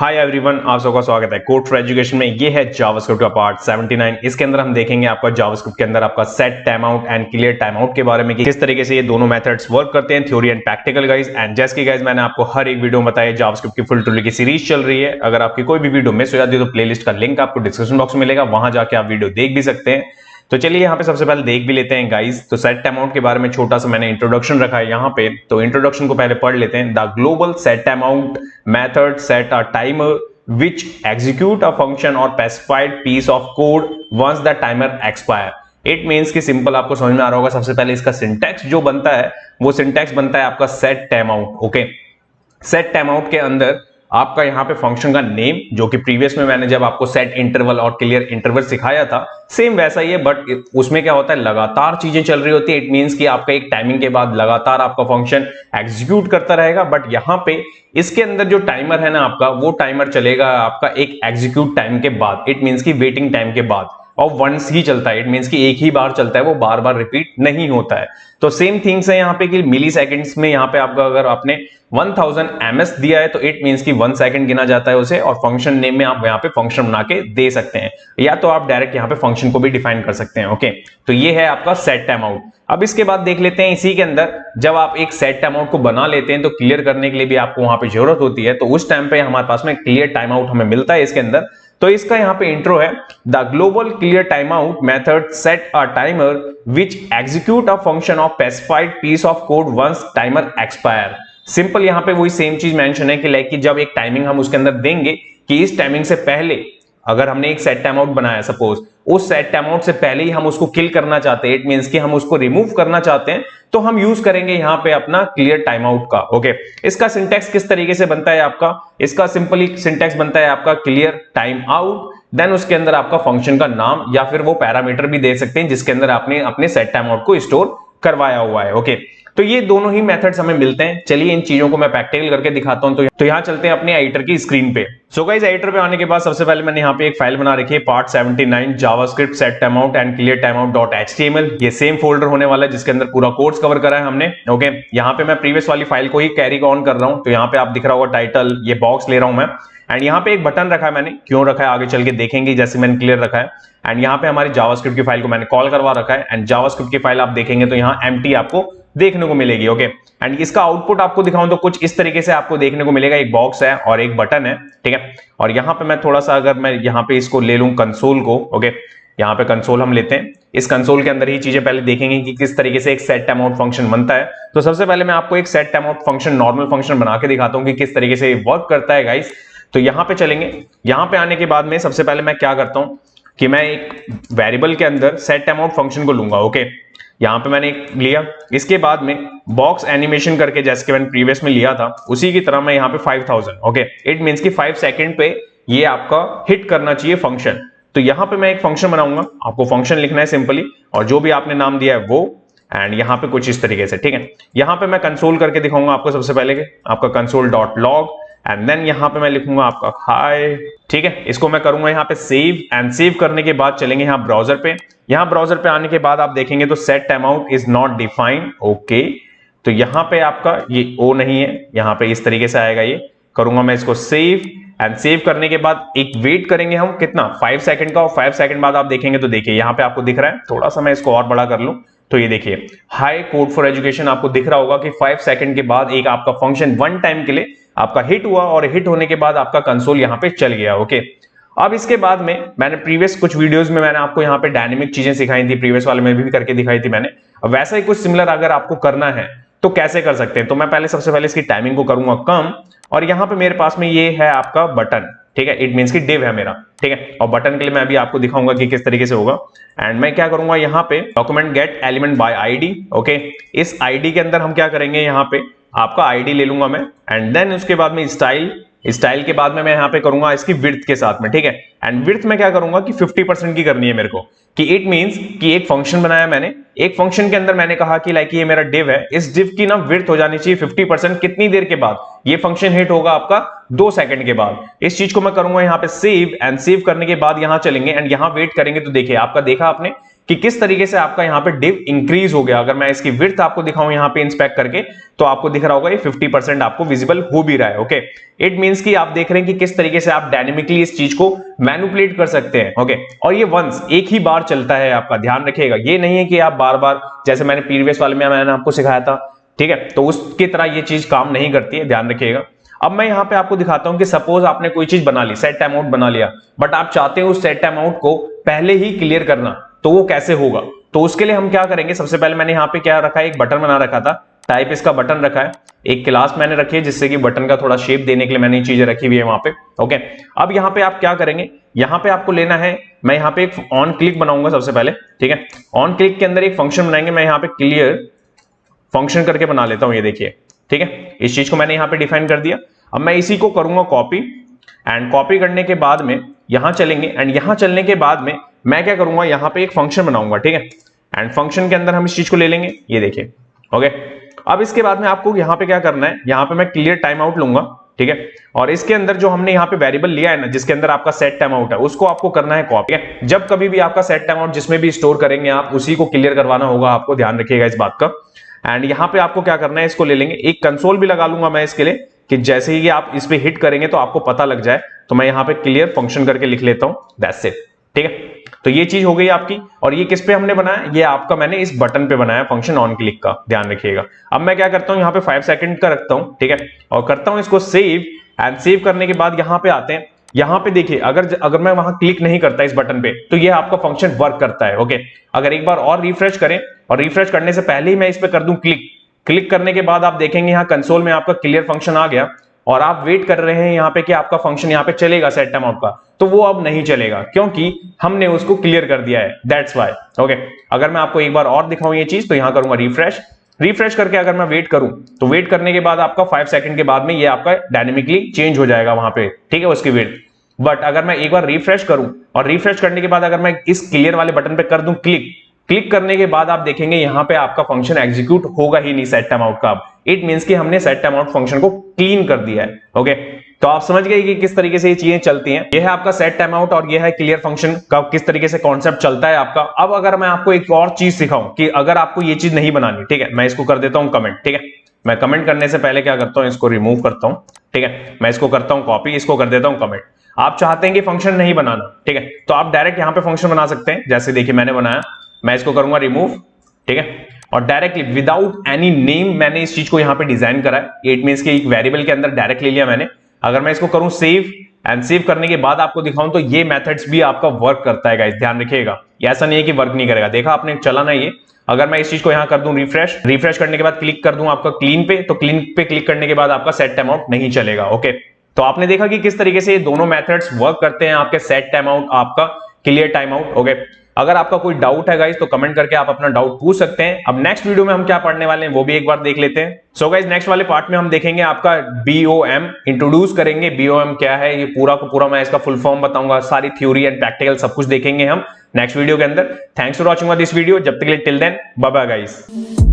Hi everyone, आप सबका स्वागत है कोड फॉर एजुकेशन में। ये है जावास्क्रिप्ट का पार्ट 79। इसके अंदर हम देखेंगे आपका जावास्क्रिप्ट के अंदर आपका set time out and clear time out के बारे में कि किस तरीके से ये दोनों मेथड्स वर्क करते हैं, theory and practical guys. And जैसे कि गाइस मैंने आपको हर एक वीडियो में बताया, जावास्क्रिप्ट की फुल टूल की सीरीज चल रही है। अगर आपकी कोई भी वीडियो मिस हो जाती है तो प्लेलिस्ट का लिंक आपको डिस्क्रिप्शन बॉक्स में मिलेगा, वहां जाके आप वीडियो देख भी सकते हैं। तो चलिए यहाँ पे सबसे पहले देख भी लेते हैं गाइस। तो सेट टाइम आउट के बारे में छोटा सा मैंने इंट्रोडक्शन रखा है यहाँ पे, तो इंट्रोडक्शन को पहले पढ़ लेते हैं। The global set time out method set a timer which execute a function or specified piece of code once the timer expire। It means कि सिंपल आपको समझ में आ रहा होगा। सबसे पहले इसका सिंटैक्स जो बनता है वो सिंटैक्स बनता है आपका set time out. Okay, set time out के अंदर आपका यहाँ पे फंक्शन का नेम, जो कि प्रीवियस में मैंने जब आपको सेट इंटरवल और क्लियर इंटरवल सिखाया था, सेम वैसा ही है। बट उसमें क्या होता है, लगातार चीजें चल रही होती है। इट मींस कि आपका एक टाइमिंग के बाद लगातार आपका फंक्शन एग्जीक्यूट करता रहेगा। बट यहाँ पे इसके अंदर जो टाइमर है ना आपका, वो टाइमर चलेगा आपका एक एग्जीक्यूट टाइम के बाद। इट मींस की वेटिंग टाइम के बाद, और वंस ही चलता है। इट मींस कि एक ही बार चलता है, वो बार बार रिपीट नहीं होता है। तो सेम थिंग्स है यहाँ पे कि मिली सेकेंड्स में यहाँ पे आपका अगर आपने 1000 ms दिया है तो इट मींस कि 1 सेकंड गिना जाता है उसे। और फंक्शन नेम में आप यहाँ पे फंक्शन बना के दे सकते हैं, या तो आप डायरेक्ट यहाँ पे फंक्शन को भी डिफाइन कर सकते हैं। ओके, तो ये है आपका सेट टाइम आउट। अब इसके बाद देख लेते हैं, इसी के अंदर जब आप एक सेट टाइम आउट को बना लेते हैं तो क्लियर करने के लिए भी आपको वहां पे जरूरत होती है। तो उस टाइम पे हमारे पास में क्लियर टाइम आउट हमें मिलता है इसके अंदर। तो इसका यहाँ पे इंट्रो है, the global clear time out method set a timer which execute a function of specified piece of code once timer expire. Simple यहाँ पे वही सेम चीज मेंशन है कि लाइक कि जब एक टाइमिंग हम उसके अंदर देंगे कि इस टाइमिंग से पहले अगर हमने एक सेट टाइम आउट बनाया, सपोज उस सेट टाइम आउट से पहले ही हम उसको किल करना चाहते हैं, इट मींस कि हम उसको रिमूव करना चाहते हैं, तो हम यूज करेंगे यहाँ पे अपना क्लियर टाइम आउट का। ओके, इसका सिंटैक्स किस तरीके से बनता है आपका, इसका सिंपली सिंटैक्स बनता है आपका क्लियर टाइम आउट, देन उसके अंदर आपका फंक्शन का नाम या फिर वो पैरामीटर भी दे सकते हैं जिसके अंदर आपने अपने सेट टाइम आउट को स्टोर करवाया हुआ है। ओके, तो ये दोनों ही मेथड्स हमें मिलते हैं। चलिए इन चीजों को मैं प्रैक्टिकल करके दिखाता हूं। तो यहाँ चलते हैं अपने एडिटर की स्क्रीन पे। सो गाइस, एडिटर पे आने के बाद सबसे पहले मैंने यहाँ पे एक फाइल बना रखी है, part 79 JavaScript set time out and clear time out dot HTML. ये सेम फोल्डर होने वाला है जिसके अंदर पूरा कोर्स कवर करा है हमने। ओके, यहाँ पे मैं प्रीवियस वाली फाइल को ही कैरी ऑन कर रहा हूँ। तो यहाँ पे आप दिख रहा होगा टाइटल, ये बॉक्स ले रहा हूं मैं। एंड यहाँ पे एक बटन रखा है मैंने, क्यों रखा है आगे चल के देखेंगे, जैसे मैंने क्लियर रखा है। एंड यहाँ पे हमारी जावास्क्रिप्ट की फाइल को मैंने कॉल करवा रखा है। एंड जावास्क्रिप्ट की फाइल आप देखेंगे तो यहाँ एम्प्टी आपको देखने को मिलेगी। ओके, एंड इसका आउटपुट आपको दिखाऊं तो कुछ इस तरीके से आपको देखने को मिलेगा। एक बॉक्स है और एक बटन है, ठीक है। और यहाँ पे मैं थोड़ा सा अगर मैं यहाँ पे इसको ले लूं कंसोल को, ओके, यहाँ पे कंसोल हम लेते हैं। इस कंसोल के अंदर ही चीजें पहले देखेंगे कि किस तरीके से एक सेट टाइम आउट फंक्शन बनता है। तो सबसे पहले मैं आपको एक set time out function, normal function बना के दिखाता हूं कि किस तरीके से वर्क करता है गाइस। तो यहाँ पे चलेंगे। यहाँ पे आने के बाद में सबसे पहले मैं क्या करता हूं कि मैं एक वेरिएबल के अंदर सेट टाइम आउट फंक्शन को लूंगा। ओके, यहाँ पे मैंने लिया। इसके बाद में बॉक्स एनिमेशन करके, जैसे कि मैंने प्रीवियस में लिया था उसी की तरह मैं यहाँ पे 5000, ओके, इट मींस कि 5 सेकंड पे ये आपका हिट करना चाहिए फंक्शन। तो यहाँ पे मैं एक फंक्शन बनाऊंगा, आपको फंक्शन लिखना है सिंपली, और जो भी आपने नाम दिया है वो, एंड यहाँ पे कुछ इस तरीके से, ठीक है। यहाँ पे मैं कंसोल करके दिखाऊंगा आपको सबसे पहले के आपका console dot log, and then यहाँ पे मैं लिखूंगा आपका हाय, ठीक है। इसको मैं करूंगा यहाँ पे सेव, एंड सेव करने के बाद चलेंगे यहाँ ब्राउजर पे। यहाँ ब्राउजर पे आने के बाद आप देखेंगे तो set time out is not defined. Okay, तो यहाँ पे आपका ये ओ नहीं है, यहाँ पे इस तरीके से आएगा। ये करूंगा मैं इसको सेव, एंड सेव करने के बाद एक वेट करेंगे हम कितना, 5 सेकंड का। और 5 सेकंड बाद आप देखेंगे तो देखिए यहाँ पे आपको दिख रहा है, थोड़ा सा मैं इसको और बड़ा कर लूं तो ये देखिए हाई कोड फॉर एजुकेशन, आपको दिख रहा होगा कि 5 सेकंड के बाद एक आपका फंक्शन 1 टाइम के लिए आपका हिट हुआ, और हिट होने के बाद आपका कंसोल यहाँ पे चल गया। ओके, अब इसके बाद में मैंने प्रीवियस कुछ वीडियोस में मैंने आपको यहाँ पे डायनेमिक चीजें सिखाई थी, प्रीवियस वाले में भी करके दिखाई थी मैंने। वैसा ही कुछ सिमिलर अगर आपको करना है तो कैसे कर सकते हैं। तो मैं पहले सबसे पहले इसकी टाइमिंग को करूंगा कम, और यहाँ पे मेरे पास में ये है आपका बटन, ठीक है, इट मींस कि डिव है मेरा, ठीक है। और बटन के लिए मैं अभी आपको दिखाऊंगा कि किस तरीके से होगा। एंड मैं क्या करूंगा यहाँ पे document gate element by ID. Okay, इस आईडी के अंदर हम क्या करेंगे, यहाँ पे आपका आईडी ले लूंगा मैं, एंड देन उसके बाद में स्टाइल के बाद में मैं यहाँ पे करूंगा इसकी विड्थ के साथ में, ठीक है। एंड विड्थ में क्या करूंगा कि 50% की करनी है मेरे को, कि इट मींस कि एक फंक्शन बनाया मैंने, एक फंक्शन के अंदर मैंने कहा कि लाइक ये मेरा डिव है, इस डिव की ना विड्थ हो जानी चाहिए 50%। कितनी देर के बाद ये फंक्शन हिट होगा आपका, 2 सेकंड के बाद। इस चीज को मैं करूंगा यहाँ पे सेव, एंड सेव करने के बाद यहाँ चलेंगे एंड यहाँ वेट करेंगे। तो देखिए आपका देखा आपने कि किस तरीके से आपका यहाँ पे डिव इंक्रीज हो गया। अगर मैं इसकी विड्थ आपको दिखाऊं यहाँ पे इंस्पेक्ट करके तो आपको दिख रहा होगा ये 50% आपको विजिबल हो भी रहा है। ओके, इट मींस कि आप देख रहे हैं कि किस तरीके से आप डायनेमिकली इस चीज को मैनिपुलेट कर सकते हैं। ओके, और ये वंस एक ही बार चलता है, आपका ध्यान रखिएगा। ये नहीं है कि आप बार बार, जैसे मैंने प्रीवियस वाले में मैंने आपको सिखाया था, ठीक है, तो उसकी तरह ये चीज काम नहीं करती है, ध्यान रखिएगा। अब मैं यहाँ पे आपको दिखाता हूं कि सपोज आपने कोई चीज बना ली, सेट टाइम आउट बना लिया, बट आप चाहते हो उस सेट टाइम आउट को पहले ही क्लियर करना, तो वो कैसे होगा? तो उसके लिए हम क्या करेंगे, सबसे पहले मैंने यहाँ पे क्या रखा है, एक बटन बना रखा था, टाइप इसका बटन रखा है, एक क्लास मैंने रखी है जिससे कि बटन का थोड़ा शेप देने के लिए मैंने चीजें रखी हुई है वहां पे। ओके, अब यहाँ पे आप क्या करेंगे, यहाँ पे आपको लेना है, मैं यहाँ पे एक ऑन क्लिक बनाऊंगा सबसे पहले, ठीक है। ऑन क्लिक के अंदर एक फंक्शन बनाएंगे, मैं यहाँ पे क्लियर फंक्शन करके बना लेता हूं, ये देखिए, ठीक है। इस चीज को मैंने यहाँ पे डिफाइन कर दिया। अब मैं इसी को करूंगा कॉपी, एंड कॉपी करने के बाद में यहां चलेंगे, एंड यहां चलने के बाद में मैं क्या करूंगा, यहां पे एक फंक्शन बनाऊंगा, ठीक है। एंड फंक्शन के अंदर हम इस चीज को ले लेंगे, ये देखिए। ओके, अब इसके बाद में आपको यहां पे क्या करना है, यहां पे मैं क्लियर टाइम आउट लूंगा, ठीक है। और इसके अंदर जो हमने यहाँ पे वेरिएबल लिया है ना, जिसके अंदर आपका सेट टाइम आउट है, उसको आपको करना है कॉपी। जब कभी भी आपका सेट टाइम आउट जिसमें भी स्टोर करेंगे आप, उसी को क्लियर करवाना होगा आपको, ध्यान रखिएगा इस बात का। एंड यहाँ पे आपको क्या करना है, इसको ले लेंगे, एक कंसोल भी लगा लूंगा मैं इसके लिए, कि जैसे ही आप इस पे हिट करेंगे तो आपको पता लग जाए। तो मैं यहाँ पे क्लियर फंक्शन करके लिख लेता हूं, दैट्स इट, ठीक है। तो ये चीज हो गई आपकी। और ये किस पे हमने बनाया, ये आपका मैंने इस बटन पे बनाया, फंक्शन ऑन क्लिक का, ध्यान रखिएगा। अब मैं क्या करता हूं, यहाँ पे 5 सेकंड का रखता हूं, ठीक है, और करता हूं इसको सेव। एंड सेव करने के बाद यहाँ पे आते हैं, यहाँ पे देखिए, अगर मैं वहां क्लिक नहीं करता इस बटन पे, तो ये आपका फंक्शन वर्क करता है। ओके, अगर एक बार और रिफ्रेश करें, और रिफ्रेश करने से पहले ही मैं इस पे कर दूं क्लिक, क्लिक करने के बाद आप देखेंगे यहाँ कंसोल में आपका क्लियर फंक्शन आ गया, और आप वेट कर रहे हैं यहाँ पे कि आपका फंक्शन यहाँ पे चलेगा सेट टाइम आउट का, तो वो अब नहीं चलेगा क्योंकि हमने उसको क्लियर कर दिया है, दैट्स व्हाई। ओके, अगर मैं आपको एक बार और दिखाऊं ये चीज, तो यहां करूंगा रिफ्रेश, रिफ्रेश करके अगर मैं वेट करूं, तो वेट करने के बाद आपका 5 सेकंड के बाद में ये आपका डायनेमिकली चेंज हो जाएगा वहां पे, ठीक है, उसकी वेट। बट अगर मैं एक बार रिफ्रेश करूं, और रिफ्रेश करने के बाद अगर मैं इस क्लियर वाले बटन पे कर दूं क्लिक, क्लिक करने के बाद आप देखेंगे यहाँ पे आपका फंक्शन एग्जीक्यूट होगा ही नहीं सेट टाइम आउट का। इट मींस कि हमने सेट टाइम आउट फंक्शन को क्लीन कर दिया है। ओके, तो आप समझ गए कि किस तरीके से ये चीजें चलती हैं। ये है आपका सेट टाइम आउट, और ये है क्लियर फंक्शन का किस तरीके से कॉन्सेप्ट चलता है आपका। अब अगर मैं आपको एक और चीज सिखाऊं कि अगर आपको ये चीज नहीं बनानी, ठीक है, मैं इसको कर देता हूं कमेंट, ठीक है। मैं कमेंट करने से पहले क्या करता हूं, इसको रिमूव करता हूं, ठीक है। मैं इसको करता हूं कॉपी, इसको कर देता हूं कमेंट। आप चाहते हैं कि फंक्शन नहीं बनाना, ठीक है, तो आप डायरेक्ट यहां पे फंक्शन बना सकते हैं। जैसे देखिए मैंने बनाया, मैं इसको करूंगा रिमूव, ठीक है, और डायरेक्टली विदाउट एनी नेम मैंने इस चीज को यहां पे डिजाइन करा है। इट मींस कि एक वेरिएबल के अंदर डायरेक्ट ले लिया मैंने। अगर मैं इसको करूं सेव, एंड सेव करने के बाद आपको दिखाऊं, तो ये मेथड्स भी आपका वर्क करता है गाइस, ध्यान रखिएगा। ऐसा नहीं है कि वर्क नहीं करेगा, देखा आपने, चला ना ये। अगर मैं इस चीज को यहां कर दूं रिफ्रेश, रिफ्रेश करने के बाद क्लिक कर दूं आपका क्लीन पे, तो क्लीन पे क्लिक करने के बाद आपका सेट टाइम आउट नहीं चलेगा। ओके, तो आपने देखा कि किस तरीके से ये दोनों मेथड्स वर्क करते हैं, आपके सेट टाइम आउट, आपका क्लियर टाइम आउट। ओके, अगर आपका कोई डाउट है गाइस, तो कमेंट करके आप अपना डाउट पूछ सकते हैं। अब नेक्स्ट वीडियो में हम क्या पढ़ने वाले हैं वो भी एक बार देख लेते हैं। सो गाइस, नेक्स्ट वाले पार्ट में हम देखेंगे आपका BOM, इंट्रोड्यूस करेंगे BOM क्या है, ये पूरा को पूरा मैं इसका फुल फॉर्म बताऊंगा, सारी थ्योरी एंड प्रैक्टिकल सब कुछ देखेंगे हम नेक्स्ट वीडियो के अंदर। Thanks for watching this video, जब तक के लिए till then bye bye guys.